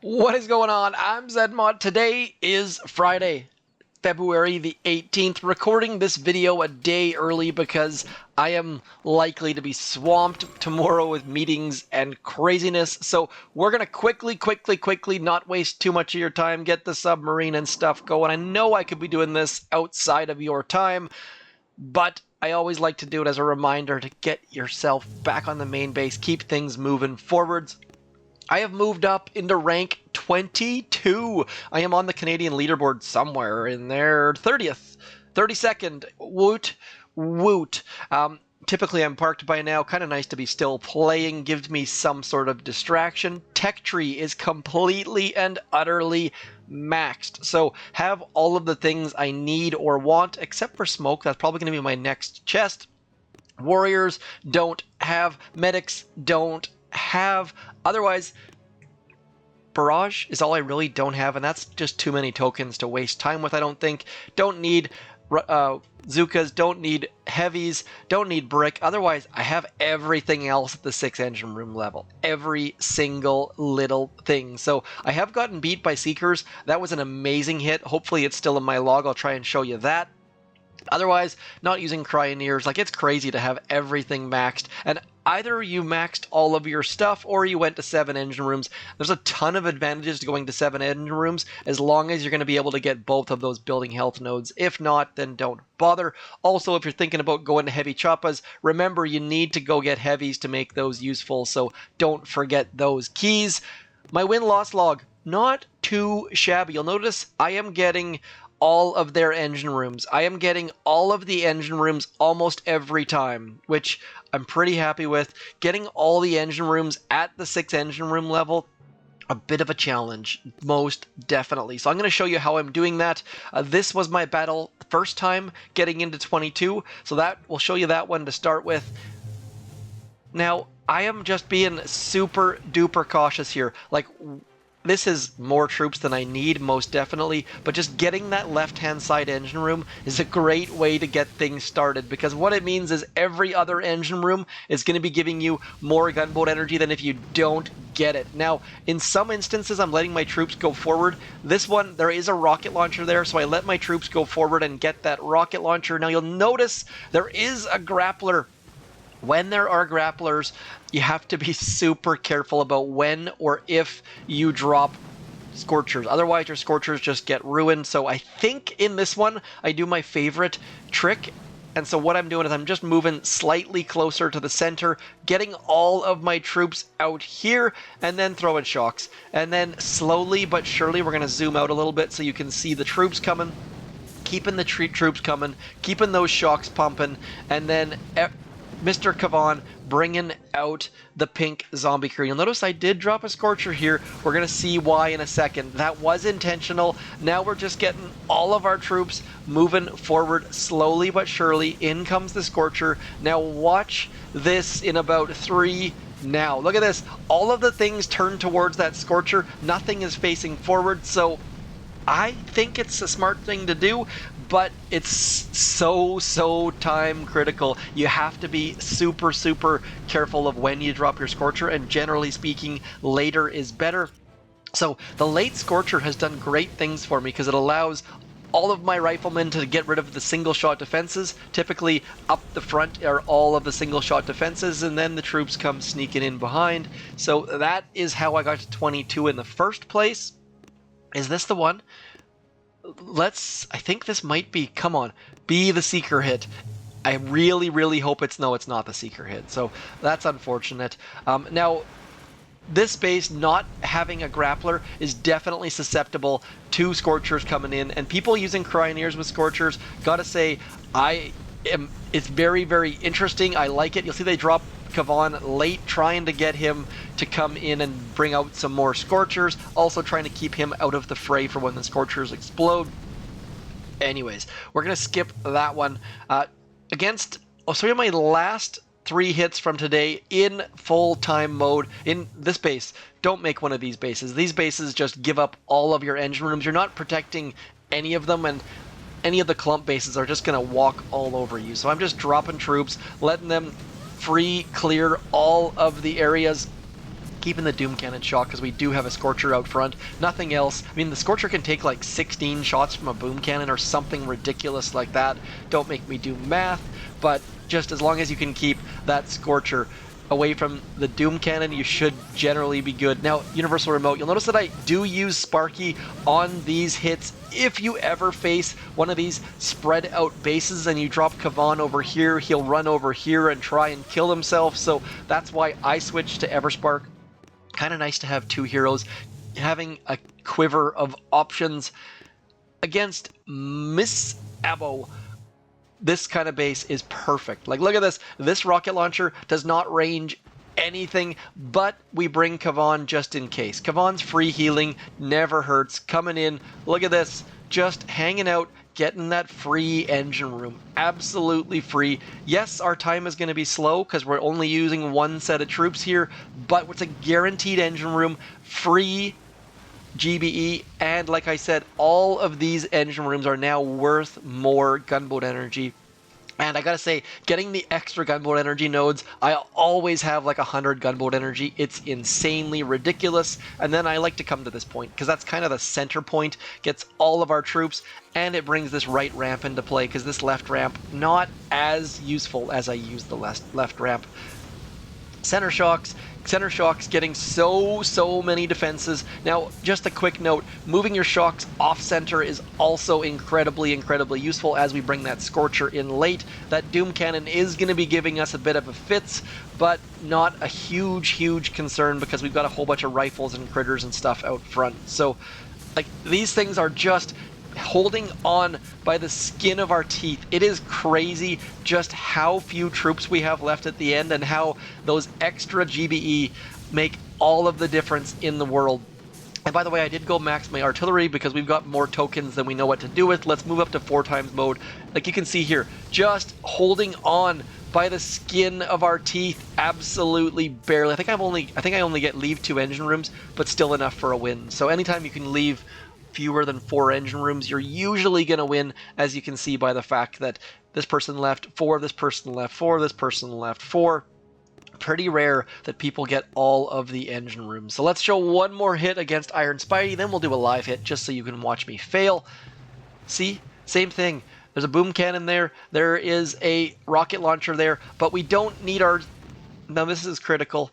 What is going on? I'm Zedmod. Today is Friday, February the 18th, recording this video a day early because I am likely to be swamped tomorrow with meetings and craziness. So we're going to quickly, not waste too much of your time, get the submarine and stuff going. I know I could be doing this outside of your time, but I always like to do it as a reminder to get yourself back on the main base, keep things moving forwards. I have moved up into rank 22. I am on the Canadian leaderboard somewhere in there. 30th, 32nd. Woot, woot. Typically I'm parked by now. Kind of nice to be still playing. Gives me some sort of distraction. Tech tree is completely and utterly maxed. So have all of the things I need or want, except for smoke. That's probably going to be my next chest. Warriors don't have. Medics don't have. Otherwise, barrage is all I really don't have, and that's just too many tokens to waste time with, I don't think. Don't need Zukas, don't need heavies, don't need brick. Otherwise, I have everything else at the 6 engine room level. Every single little thing. So I have gotten beat by Seekers. That was an amazing hit. Hopefully it's still in my log. I'll try and show you that. Otherwise, not using Cryoneers. Like, it's crazy to have everything maxed. And either you maxed all of your stuff or you went to 7 engine rooms. There's a ton of advantages to going to 7 engine rooms as long as you're going to be able to get both of those building health nodes. If not, then don't bother. Also, if you're thinking about going to heavy choppas, remember you need to go get heavies to make those useful, so don't forget those keys. My win-loss log, not too shabby. You'll notice I am getting all of their engine rooms. I am getting all of the engine rooms almost every time, which I'm pretty happy with. Getting all the engine rooms at the 6 engine room level, a bit of a challenge, most definitely. So I'm going to show you how I'm doing that. This was my battle first time getting into 22, so that we'll show you that one to start with. Now, I am just being super duper cautious here. Like, this is more troops than I need, most definitely, but just getting that left-hand side engine room is a great way to get things started, because what it means is every other engine room is going to be giving you more gunboat energy than if you don't get it. Now, in some instances, I'm letting my troops go forward. This one, there is a rocket launcher there, so I let my troops go forward and get that rocket launcher. Now, you'll notice there is a grappler. When there are grapplers, you have to be super careful about when or if you drop scorchers. Otherwise, your scorchers just get ruined. So I think in this one, I do my favorite trick. And so what I'm doing is I'm just moving slightly closer to the center, getting all of my troops out here, and then throwing shocks. And then slowly but surely, we're going to zoom out a little bit so you can see the troops coming, keeping the troops coming, keeping those shocks pumping, and then Mr. Kavan bringing out the pink zombie crew. You'll notice I did drop a scorcher here. We're going to see why in a second. That was intentional. Now we're just getting all of our troops moving forward slowly but surely. In comes the scorcher. Now watch this in about 3. Now, look at this. All of the things turn towards that scorcher. Nothing is facing forward, so I think it's a smart thing to do, but it's so time critical. You have to be super careful of when you drop your scorcher, and generally speaking, later is better. So the late scorcher has done great things for me because it allows all of my riflemen to get rid of the single shot defenses. Typically up the front are all of the single shot defenses, and then the troops come sneaking in behind. So that is how I got to 22 in the first place. Is this the one? I think this might be, come on, be the Seeker hit. I really hope it's not the Seeker hit. So that's unfortunate. Now, this base not having a grappler is definitely susceptible to Scorchers coming in, and people using Cryoneers with Scorchers, gotta say, it's very interesting. I like it. You'll see they drop Kavan late, trying to get him to come in and bring out some more Scorchers, also trying to keep him out of the fray for when the Scorchers explode. Anyways, we're going to skip that one. I'll show you my last 3 hits from today in full-time mode in this base. Don't make one of these bases. These bases just give up all of your engine rooms. You're not protecting any of them, and any of the clump bases are just going to walk all over you. So I'm just dropping troops, letting them free clear all of the areas keeping the Doom Cannon shot because we do have a Scorcher out front. Nothing else. I mean, the Scorcher can take like 16 shots from a Boom Cannon or something ridiculous like that. Don't make me do math, but just as long as you can keep that Scorcher away from the Doom Cannon, you should generally be good. Now, Universal Remote, you'll notice that I do use Sparky on these hits. If you ever face one of these spread out bases and you drop Kavan over here, he'll run over here and try and kill himself, so that's why I switched to Everspark. Kind of nice to have two heroes, having a quiver of options against Miss Abo. This kind of base is perfect. Like, look at this. This rocket launcher does not range anything, but we bring Kavan just in case. Kavan's free healing, never hurts. Coming in, look at this. Just hanging out, getting that free engine room. Absolutely free. Yes, our time is going to be slow because we're only using one set of troops here, but it's a guaranteed engine room, free GBE, and like I said, all of these engine rooms are now worth more gunboat energy. And I gotta say, getting the extra gunboat energy nodes, I always have like 100 gunboat energy. It's insanely ridiculous. And then I like to come to this point because that's kind of the center point, gets all of our troops, and it brings this right ramp into play because this left ramp, not as useful as I use the left ramp. Center shocks getting so many defenses. Now, just a quick note, moving your shocks off center is also incredibly useful as we bring that Scorcher in late. That Doom Cannon is going to be giving us a bit of a fits, but not a huge concern because we've got a whole bunch of rifles and critters and stuff out front. So, like, these things are just holding on by the skin of our teeth. It is crazy just how few troops we have left at the end and how those extra GBE make all of the difference in the world. And by the way, I did go max my artillery because we've got more tokens than we know what to do with. Let's move up to 4x mode. Like you can see here, just holding on by the skin of our teeth, absolutely barely. I think I only get leave 2 engine rooms, but still enough for a win. So anytime you can leave fewer than 4 engine rooms, you're usually going to win, as you can see by the fact that this person left 4, this person left 4, this person left 4. Pretty rare that people get all of the engine rooms. So let's show one more hit against Iron Spidey, then we'll do a live hit just so you can watch me fail. See? Same thing. There's a boom cannon there. There is a rocket launcher there, but we don't need our... Now this is critical.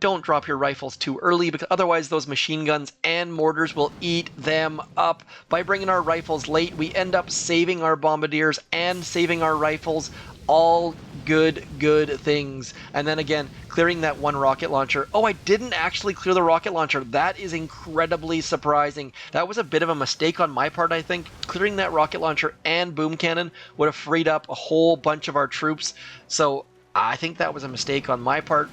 Don't drop your rifles too early because otherwise those machine guns and mortars will eat them up. By bringing our rifles late, we end up saving our bombardiers and saving our rifles. All good things. And then again, clearing that one rocket launcher. Oh, I didn't actually clear the rocket launcher. That is incredibly surprising. That was a bit of a mistake on my part, I think. Clearing that rocket launcher and boom cannon would have freed up a whole bunch of our troops. So I think that was a mistake on my part.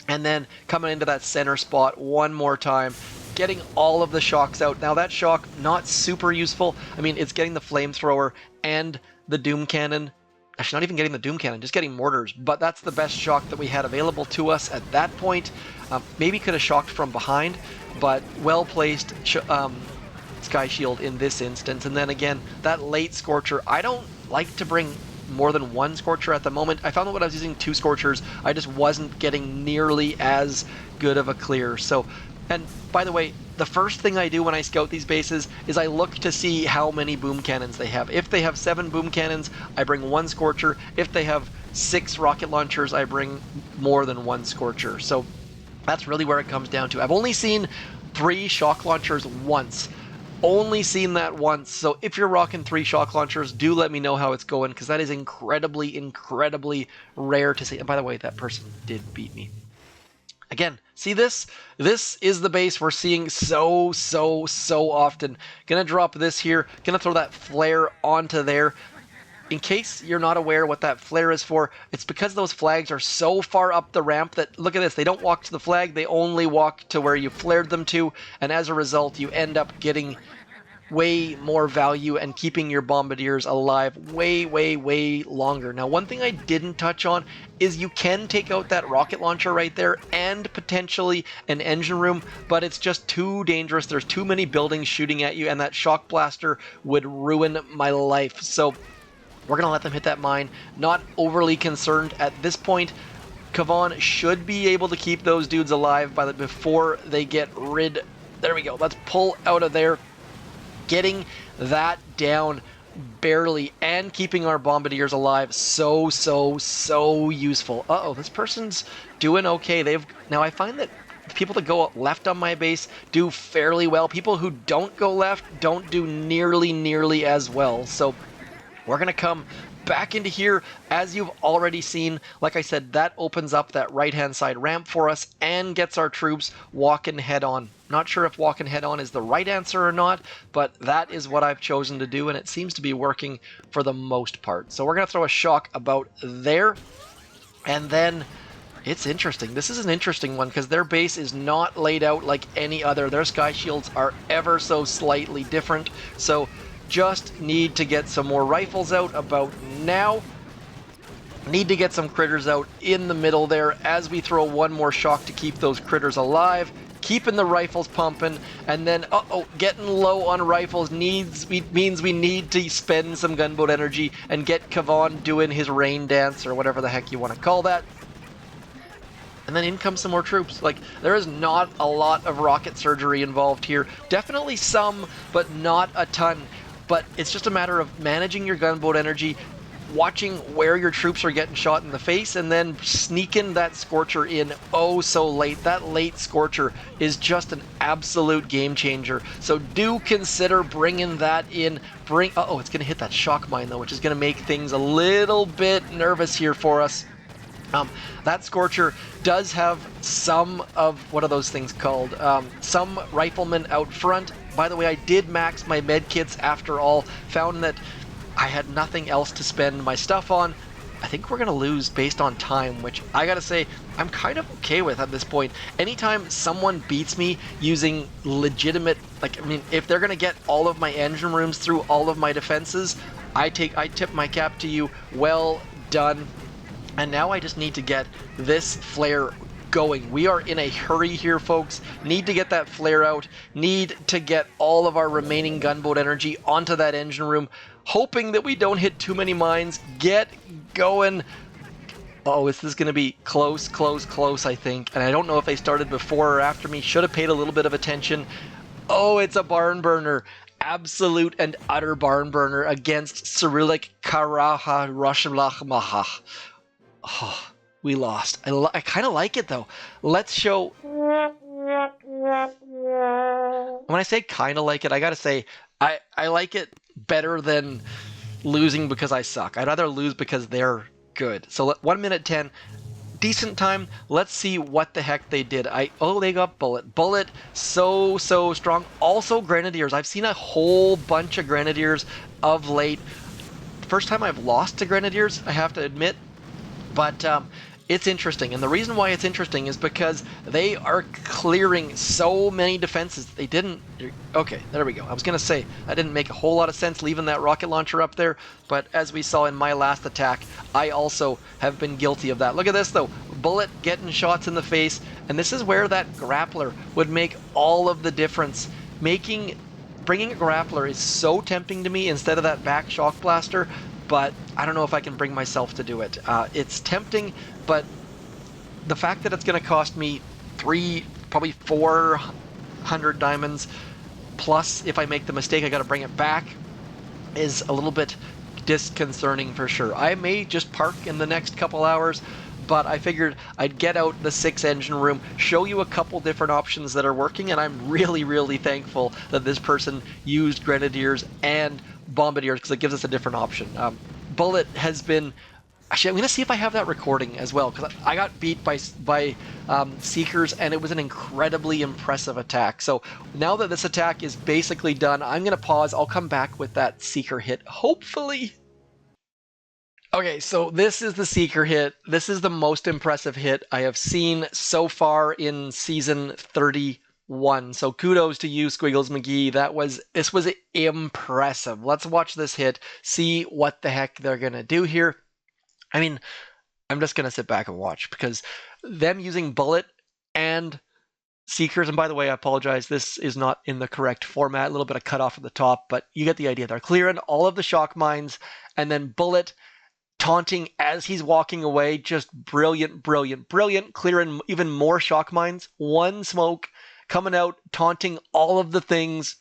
And then coming into that center spot one more time, getting all of the shocks out. Now that shock, not super useful. I mean, it's getting the flamethrower and the Doom Cannon. Actually, not even getting the Doom Cannon, just getting mortars. But that's the best shock that we had available to us at that point. Maybe could have shocked from behind, but well-placed Sky Shield in this instance. And then again, that late Scorcher. I don't like to bring more than one Scorcher at the moment. I found that when I was using 2 Scorchers, I just wasn't getting nearly as good of a clear. So, and by the way, the first thing I do when I scout these bases is I look to see how many boom cannons they have. If they have 7 boom cannons, I bring 1 Scorcher. If they have 6 rocket launchers, I bring more than 1 Scorcher. So that's really where it comes down to. I've only seen 3 shock launchers once. Only seen that once, so if you're rocking 3 shock launchers, do let me know how it's going, because that is incredibly rare to see. And by the way, that person did beat me. Again, see this? This is the base we're seeing so often. Gonna drop this here, gonna throw that flare onto there. In case you're not aware what that flare is for, it's because those flags are so far up the ramp that, look at this, they don't walk to the flag, they only walk to where you flared them to, and as a result, you end up getting way more value and keeping your bombardiers alive way longer. Now, one thing I didn't touch on is you can take out that rocket launcher right there and potentially an engine room, but it's just too dangerous. There's too many buildings shooting at you, and that shock blaster would ruin my life. So we're going to let them hit that mine. Not overly concerned at this point. Kavan should be able to keep those dudes alive before they get rid. There we go. Let's pull out of there. Getting that down barely and keeping our bombardiers alive. So useful. Uh-oh, this person's doing okay. Now I find that people that go left on my base do fairly well. People who don't go left don't do nearly as well. So we're going to come back into here. As you've already seen, like I said, that opens up that right-hand side ramp for us and gets our troops walking head-on. Not sure if walking head-on is the right answer or not, but that is what I've chosen to do, and it seems to be working for the most part. So we're going to throw a shock about there, and then it's interesting. This is an interesting one because their base is not laid out like any other. Their sky shields are ever so slightly different, so just need to get some more rifles out about now. Need to get some critters out in the middle there as we throw one more shock to keep those critters alive. Keeping the rifles pumping, and then, getting low on rifles means we need to spend some gunboat energy and get Kavan doing his rain dance, or whatever the heck you want to call that. And then in comes some more troops. Like, there is not a lot of rocket surgery involved here. Definitely some, but not a ton. But it's just a matter of managing your gunboat energy, watching where your troops are getting shot in the face, and then sneaking that scorcher in so late. That late scorcher is just an absolute game changer. So do consider bringing that in. It's going to hit that shock mine though, which is going to make things a little bit nervous here for us. That scorcher does have some of, what are those things called? Some riflemen out front. By the way, I did max my med kits after all. Found that I had nothing else to spend my stuff on. I think we're going to lose based on time, which I gotta say, I'm kind of okay with at this point. Anytime someone beats me using legitimate, if they're going to get all of my engine rooms through all of my defenses, I tip my cap to you. Well done. And now I just need to get this flare going. We are in a hurry here, folks. Need to get that flare out. Need to get all of our remaining gunboat energy onto that engine room. Hoping that we don't hit too many mines. Get going. Oh, this is going to be close, I think. And I don't know if they started before or after me. Should have paid a little bit of attention. Oh, it's a barn burner. Absolute and utter barn burner against Cyrillic Karaha Rashlachmaha. Oh, we lost. I kind of like it though. Let's show. When I say kind of like it, I gotta say I like it better than losing because I suck. I'd rather lose because they're good. So 1 minute 10, decent time. Let's see what the heck they did. They got Bullit. Bullit, so strong. Also Grenadiers. I've seen a whole bunch of Grenadiers of late. First time I've lost to Grenadiers, I have to admit. But it's interesting, and the reason why it's interesting is because they are clearing so many defenses. They didn't... Okay, there we go. I was going to say, that didn't make a whole lot of sense leaving that rocket launcher up there, but as we saw in my last attack, I also have been guilty of that. Look at this, though. Bullit getting shots in the face, and this is where that grappler would make all of the difference. Bringing a grappler is so tempting to me instead of that back shock blaster, but I don't know if I can bring myself to do it. It's tempting, but the fact that it's going to cost me probably 400 diamonds, plus if I make the mistake I got to bring it back, is a little bit disconcerting for sure. I may just park in the next couple hours, but I figured I'd get out the 6 engine room, show you a couple different options that are working, and I'm really thankful that this person used Grenadiers and Bombardiers because it gives us a different option. Bullit has been... Actually, I'm going to see if I have that recording as well, because I got beat by Seekers, and it was an incredibly impressive attack. So now that this attack is basically done, I'm going to pause. I'll come back with that Seeker hit, hopefully. Okay, so this is the Seeker hit. This is the most impressive hit I have seen so far in Season 31. So kudos to you, Squiggles McGee. This was impressive. Let's watch this hit, see what the heck they're going to do here. I mean, I'm just going to sit back and watch, because them using Bullit and Seekers, and by the way, I apologize, this is not in the correct format, a little bit of cut off at the top, but you get the idea. They're clearing all of the shock mines, and then Bullit taunting as he's walking away. Just brilliant, brilliant, brilliant. Clearing even more shock mines. One smoke coming out, taunting all of the things,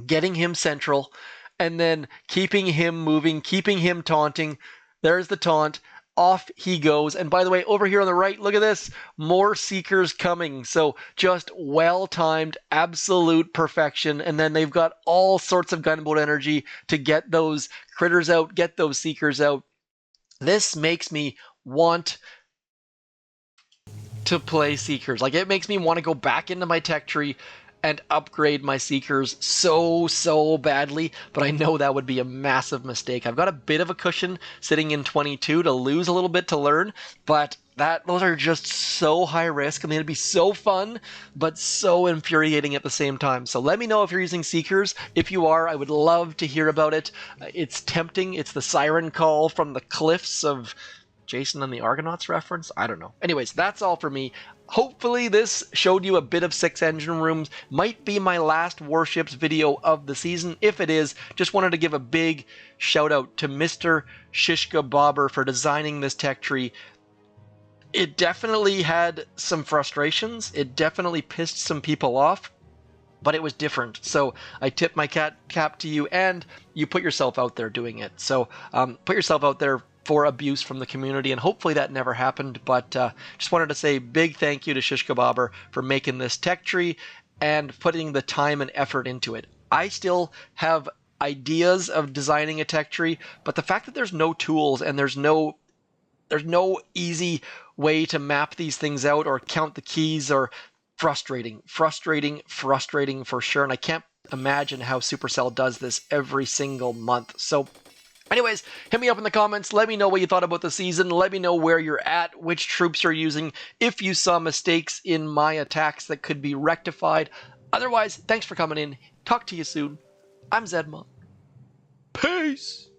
getting him central, and then keeping him moving, keeping him taunting. There's the taunt. Off he goes. And by the way, over here on the right, look at this. More Seekers coming. So just well-timed, absolute perfection. And then they've got all sorts of gunboat energy to get those critters out, get those Seekers out. This makes me want to play Seekers. Like, it makes me want to go back into my tech tree and upgrade my Seekers so badly, but I know that would be a massive mistake. I've got a bit of a cushion sitting in 22 to lose a little bit to learn, but those are just so high risk. I mean, it'd be so fun, but so infuriating at the same time. So let me know if you're using Seekers. If you are, I would love to hear about it. It's tempting. It's the siren call from the cliffs of Jason and the Argonauts reference? I don't know. Anyways, that's all for me. Hopefully this showed you a bit of 6 engine rooms. Might be my last Warships video of the season. If it is, just wanted to give a big shout out to Mr. Shishka Bobber for designing this tech tree. It definitely had some frustrations. It definitely pissed some people off, but it was different. So I tip my cap to you, and you put yourself out there doing it. So put yourself out there for abuse from the community, and hopefully that never happened. But just wanted to say big thank you to Shishka Bobber for making this tech tree and putting the time and effort into it. I still have ideas of designing a tech tree, but the fact that there's no tools and there's no easy way to map these things out or count the keys or frustrating for sure. And I can't imagine how Supercell does this every single month. So anyways, hit me up in the comments. Let me know what you thought about the season. Let me know where you're at, which troops you're using, if you saw mistakes in my attacks that could be rectified. Otherwise, thanks for coming in. Talk to you soon. I'm Zedmont. Peace!